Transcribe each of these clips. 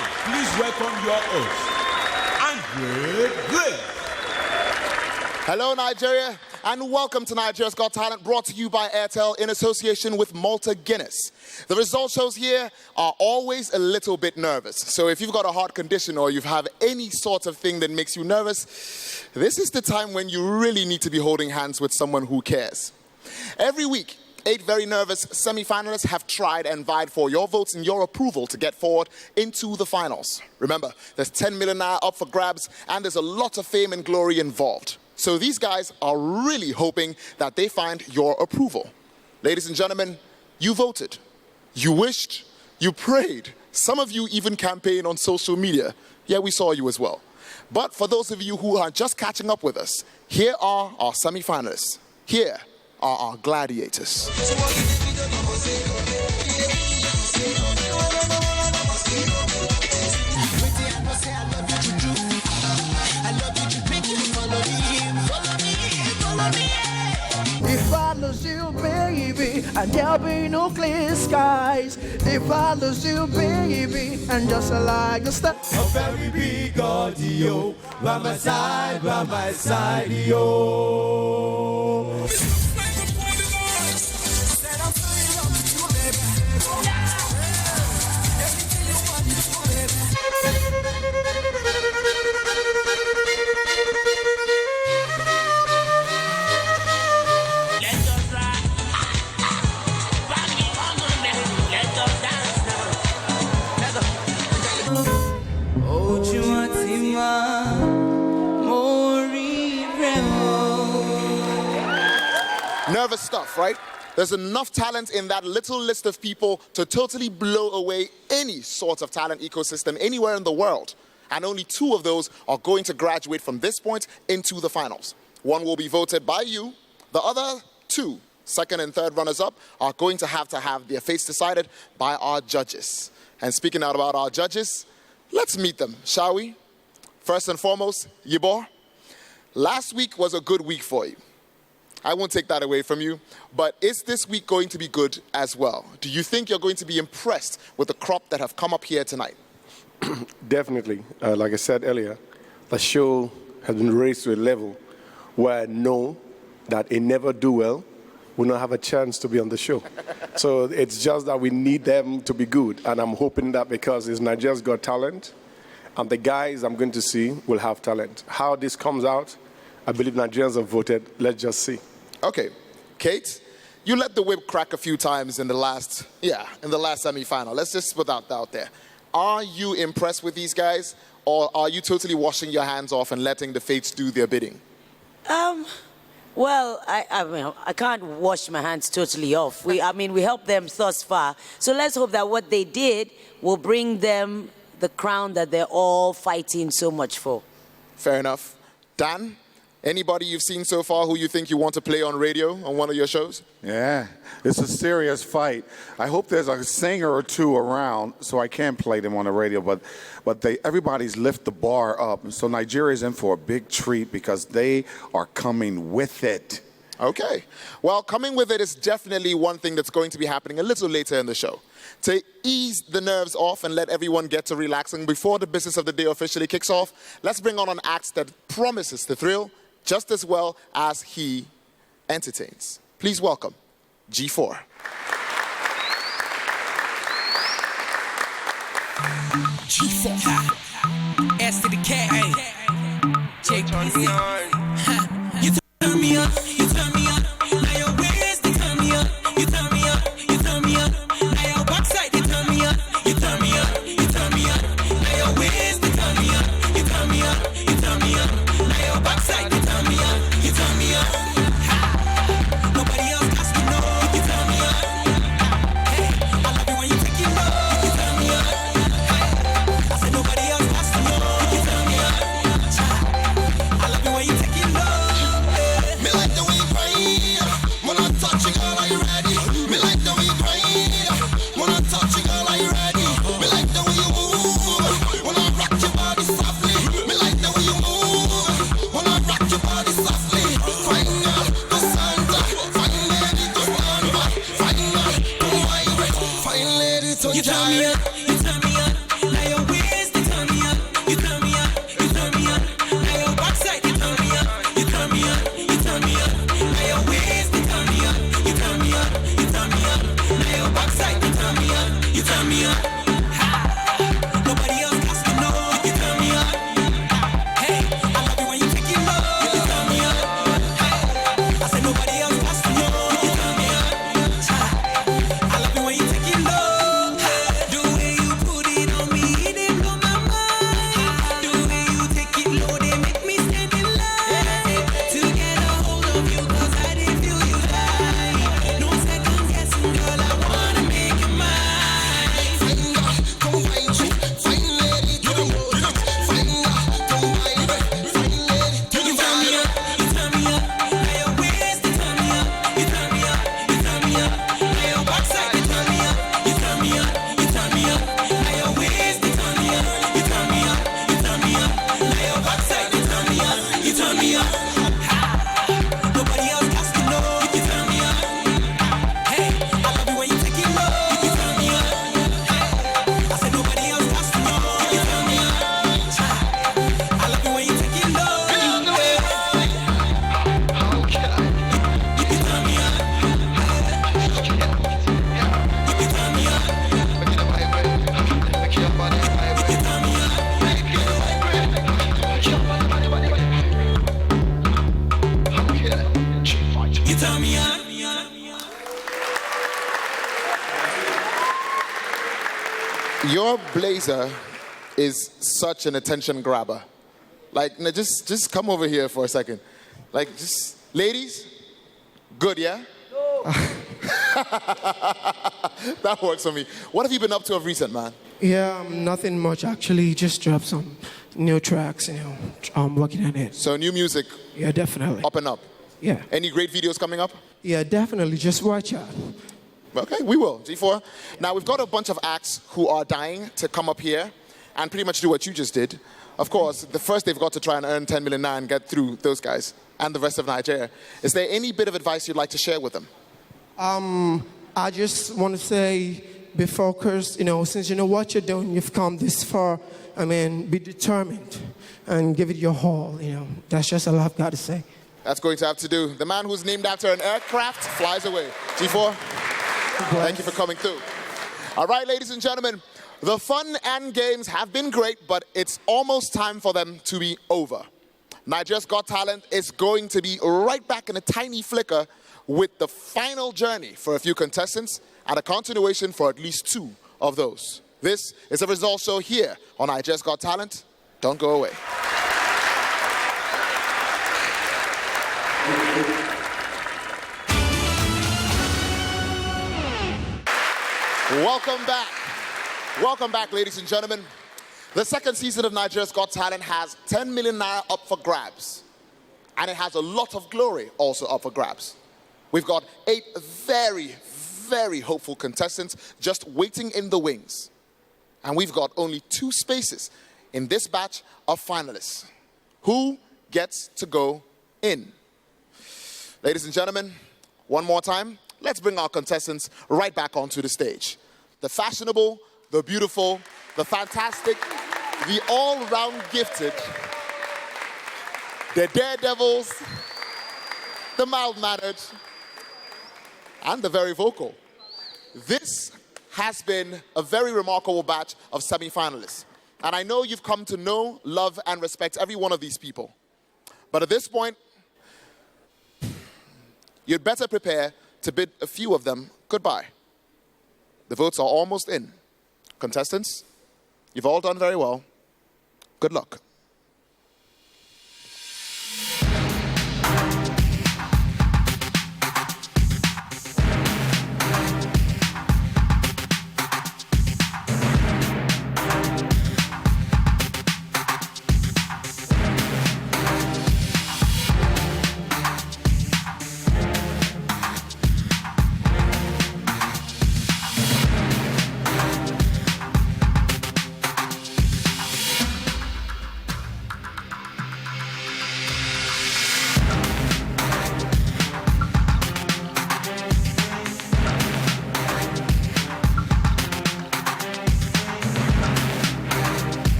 Now, please welcome your host, Andre Grace. Hello, Nigeria, and welcome to Nigeria's Got Talent, brought to you by Airtel in association with Malta Guinness. The result shows here are always a little bit nervous. So if you've got a heart condition or you have any sort of thing that makes you nervous, this is the time when you really need to be holding hands with someone who cares. Every week, 8 very nervous semi-finalists have tried and vied for your votes and your approval to get forward into the finals. Remember, there's 10 million naira up for grabs, and there's a lot of fame and glory involved. So these guys are really hoping that they find your approval. Ladies and gentlemen, you voted, you wished, you prayed. Some of you even campaigned on social media. Yeah, we saw you as well. But for those of you who are just catching up with us, here are our semi-finalists. Here are our gladiators. If I lose you, baby, and there'll be no clear skies. If I lose you, baby, and just like a star. A very big audio, by my side, yo. Nervous stuff, right? There's enough talent in that little list of people to totally blow away any sort of talent ecosystem anywhere in the world. And only 2 of those are going to graduate from this point into the finals. One will be voted by you. The other 2, second and third runners-up, are going to have their fates decided by our judges. And speaking out about our judges, let's meet them, shall we? First and foremost, Yibor, last week was a good week for you. I won't take that away from you, but is this week going to be good as well? Do you think you're going to be impressed with the crop that have come up here tonight? Definitely. Like I said earlier, the show has been raised to a level where I know that a never do well will not have a chance to be on the show. So it's just that we need them to be good, and I'm hoping that because it's Nigeria's Got Talent, and the guys I'm going to see will have talent. How this comes out, I believe Nigerians have voted. Let's just see. Okay, Kate, you let the whip crack a few times in the last semi-final. Let's just put that out there. Are you impressed with these guys, or are you totally washing your hands off and letting the fates do their bidding? Well, I can't wash my hands totally off. We helped them thus far. So let's hope that what they did will bring them the crown that they're all fighting so much for. Fair enough. Dan, anybody you've seen so far who you think you want to play on radio on one of your shows? Yeah, it's a serious fight. I hope there's a singer or 2 around so I can play them on the radio, but everybody's lift the bar up. And so Nigeria's in for a big treat because they are coming with it. Okay. Well, coming with it is definitely one thing that's going to be happening a little later in the show. To ease the nerves off and let everyone get to relaxing before the business of the day officially kicks off, let's bring on an act that promises to thrill just as well as he entertains. Please welcome G4. G4. S to the K. Check me on. You turn me on. You turn me on. Now your waist, they turn me on. You turn me on. You turn me on. Now your backside, they turn me on. You turn me on. You turn me on. Now your waist, they turn me on. You turn me on. You turn me on. Now your backside, they turn me on. You turn me on. Nobody else has to know. You turn me on. Hey, I love it when you take it low. You turn me on. Hey, I said nobody else has to know. You turn me on. I love it when you Your blazer is such an attention grabber. Like, no, just come over here for a second. Like, just, ladies, good, yeah? That works for me. What have you been up to of recent, man? Yeah, nothing much actually. Just dropped some new tracks, I'm working on it. So new music. Yeah, definitely. Up and up. Yeah. Any great videos coming up? Yeah, definitely. Just watch out. Okay, we will. G4. Now, we've got a bunch of acts who are dying to come up here and pretty much do what you just did. Of course, the first they've got to try and earn 10 million and get through those guys and the rest of Nigeria. Is there any bit of advice you'd like to share with them? I just want to say, be focused, since you know what you're doing, you've come this far, be determined and give it your all, That's just all I've got to say. That's going to have to do. The man who's named after an aircraft flies away. G4, thank you for coming through. All right, ladies and gentlemen, the fun and games have been great, but it's almost time for them to be over. Nigeria's Got Talent is going to be right back in a tiny flicker with the final journey for a few contestants and a continuation for at least 2 of those. This is a result show here on Nigeria's Got Talent. Don't go away. Welcome back. Welcome back, ladies and gentlemen. The second season of Nigeria's Got Talent has 10 million naira up for grabs. And it has a lot of glory also up for grabs. We've got 8 very, very hopeful contestants just waiting in the wings. And we've got only 2 spaces in this batch of finalists. Who gets to go in? Ladies and gentlemen, one more time, let's bring our contestants right back onto the stage. The fashionable, the beautiful, the fantastic, the all-round gifted, the daredevils, the mild-mannered, and the very vocal. This has been a very remarkable batch of semi-finalists. And I know you've come to know, love, and respect every one of these people. But at this point, you'd better prepare to bid a few of them goodbye. The votes are almost in. Contestants, you've all done very well. Good luck.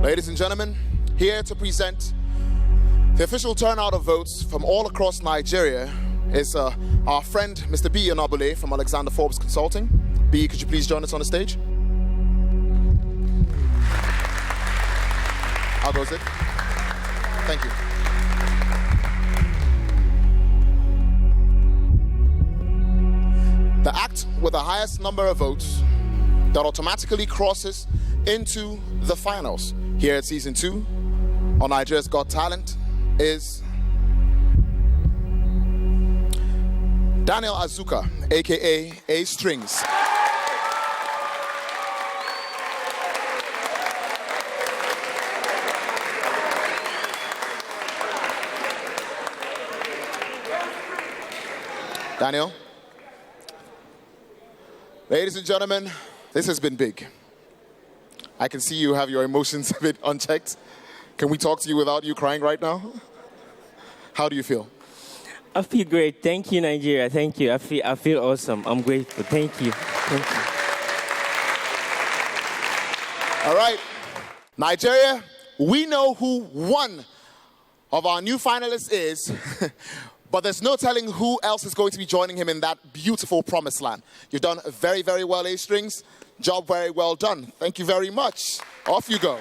Ladies and gentlemen, here to present the official turnout of votes from all across Nigeria is our friend, Mr. B. Onabule from Alexander Forbes Consulting. B, could you please join us on the stage? How goes it? Thank you. The act with the highest number of votes that automatically crosses into the finals here at season 2 on Nigeria's Got Talent is Daniel Azuka, aka A Strings. Daniel, ladies and gentlemen, this has been big. I can see you have your emotions a bit unchecked. Can we talk to you without you crying right now? How do you feel? I feel great. Thank you, Nigeria. Thank you. I feel awesome. I'm grateful. Thank you. Thank you. All right. Nigeria, we know who one of our new finalists is, but there's no telling who else is going to be joining him in that beautiful promised land. You've done very, very well, A Strings. Job very well done. Thank you very much. Off you go.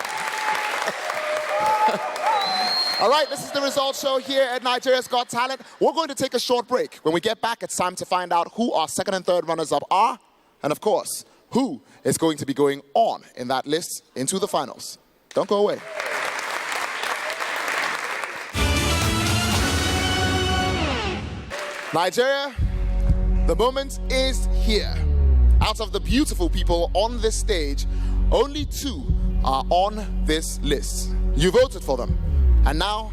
All right, this is the results show here at Nigeria's Got Talent. We're going to take a short break. When we get back, it's time to find out who our second and third runners-up are, and of course, who is going to be going on in that list into the finals. Don't go away. Nigeria, the moment is here. Out of the beautiful people on this stage, only 2 are on this list. You voted for them. And now,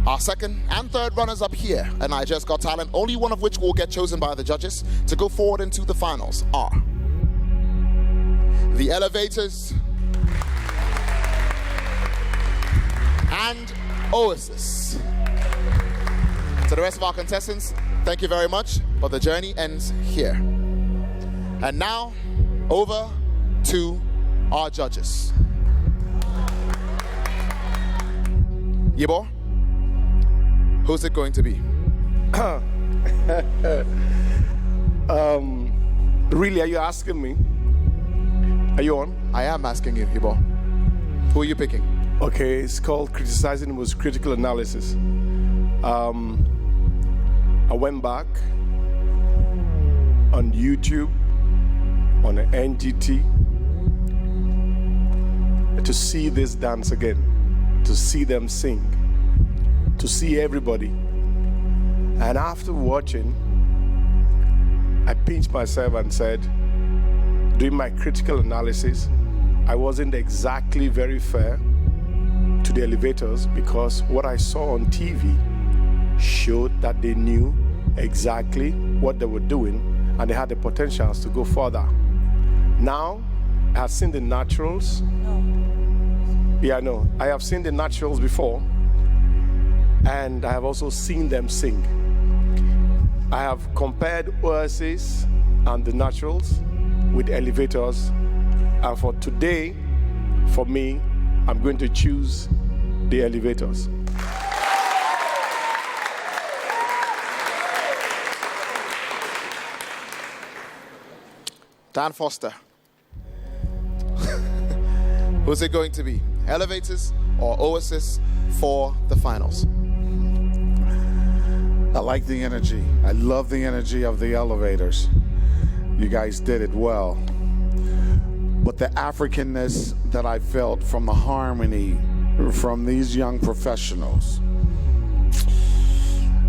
our second and third runners up here at Nigeria's Got Talent, only one of which will get chosen by the judges to go forward into the finals, are the Elevators and Oasis. To the rest of our contestants, thank you very much, but the journey ends here. And now, over to our judges. Yibo, who's it going to be? Really, are you asking me? Are you on? I am asking you, Yibo. Who are you picking? Okay, it's called Criticizing with Critical Analysis. I went back on YouTube, on the NGT, to see this dance again, to see them sing, to see everybody. And after watching, I pinched myself and said, doing my critical analysis, I wasn't exactly very fair to the Elevators, because what I saw on TV showed that they knew exactly what they were doing and they had the potentials to go further. Now, I have seen the naturals. Yeah, I know. I have seen the naturals before, and I have also seen them sing. I have compared Oasis and the naturals with Elevators, and for today, for me, I'm going to choose the Elevators. Dan Foster. Who's it going to be? Elevators or Oasis for the finals? I like the energy. I love the energy of the Elevators. You guys did it well. But the Africanness that I felt from the harmony from these young professionals,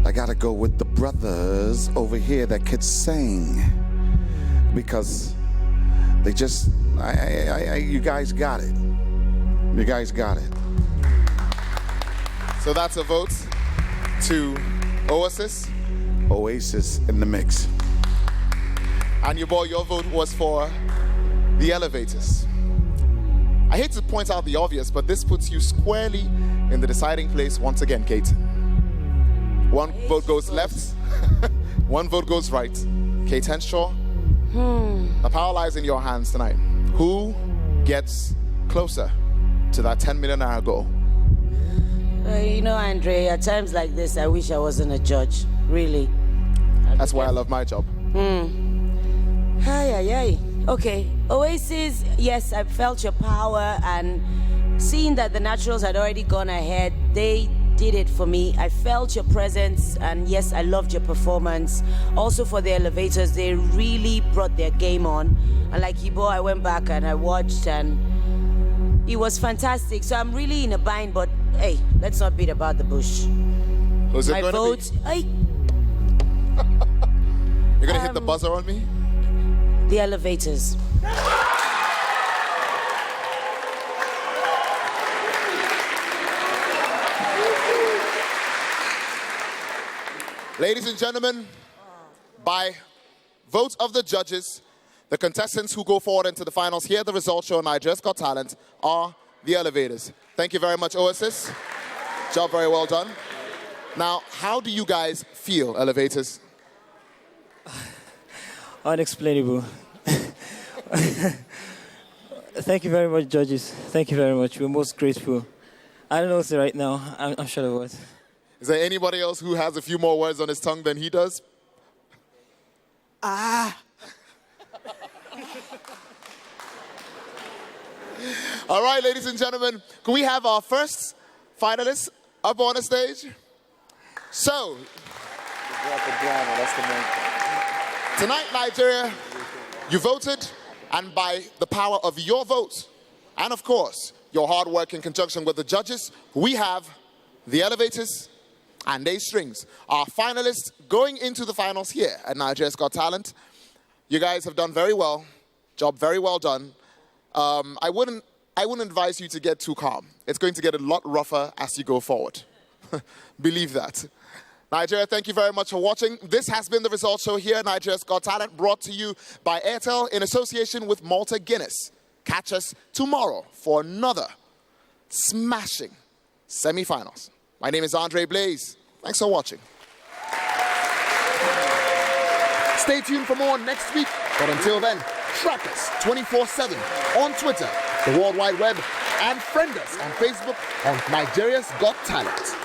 I gotta go with the brothers over here that could sing, because they just, you guys got it. You guys got it. So that's a vote to Oasis. Oasis in the mix. And your vote was for the Elevators. I hate to point out the obvious, but this puts you squarely in the deciding place once again, Kate. One vote goes left, one vote goes right. Kate Henshaw, the power lies in your hands tonight. Who gets closer to that 10 million naira goal? You know, Andre, at times like this, I wish I wasn't a judge. Really. That's why I love my job. Hi. Okay, Oasis, yes, I felt your power, and seeing that the Naturals had already gone ahead, they did it for me. I felt your presence, and yes, I loved your performance. Also for the Elevators, they really brought their game on. And like Ibo, I went back and I watched, and it was fantastic. So I'm really in a bind, but hey, let's not beat about the bush. Who's it My going vote, to be? You're going to hit the buzzer on me? The Elevators. Ladies and gentlemen, by vote of the judges, the contestants who go forward into the finals here at the results show Nigeria's Got Talent are the Elevators. Thank you very much, Oasis. Job very well done. Now, how do you guys feel, Elevators? Unexplainable. Thank you very much, judges. Thank you very much. We're most grateful. I don't know what to say right now. I'm sure of what. Is there anybody else who has a few more words on his tongue than he does? All right, ladies and gentlemen, can we have our first finalist up on the stage? So, tonight, Nigeria, you voted, and by the power of your vote, and of course, your hard work in conjunction with the judges, we have the elevators and A-strings, our finalists going into the finals here at Nigeria's Got Talent. You guys have done very well. Job very well done. I wouldn't advise you to get too calm. It's going to get a lot rougher as you go forward. Believe that. Nigeria, thank you very much for watching. This has been the results show here at Nigeria's Got Talent, brought to you by Airtel in association with Malta Guinness. Catch us tomorrow for another smashing semi-finals. My name is Andre Blaze. Thanks for watching. Stay tuned for more next week. But until then, track us 24/7 on Twitter, the World Wide Web, and friend us on Facebook on Nigeria's Got Talent.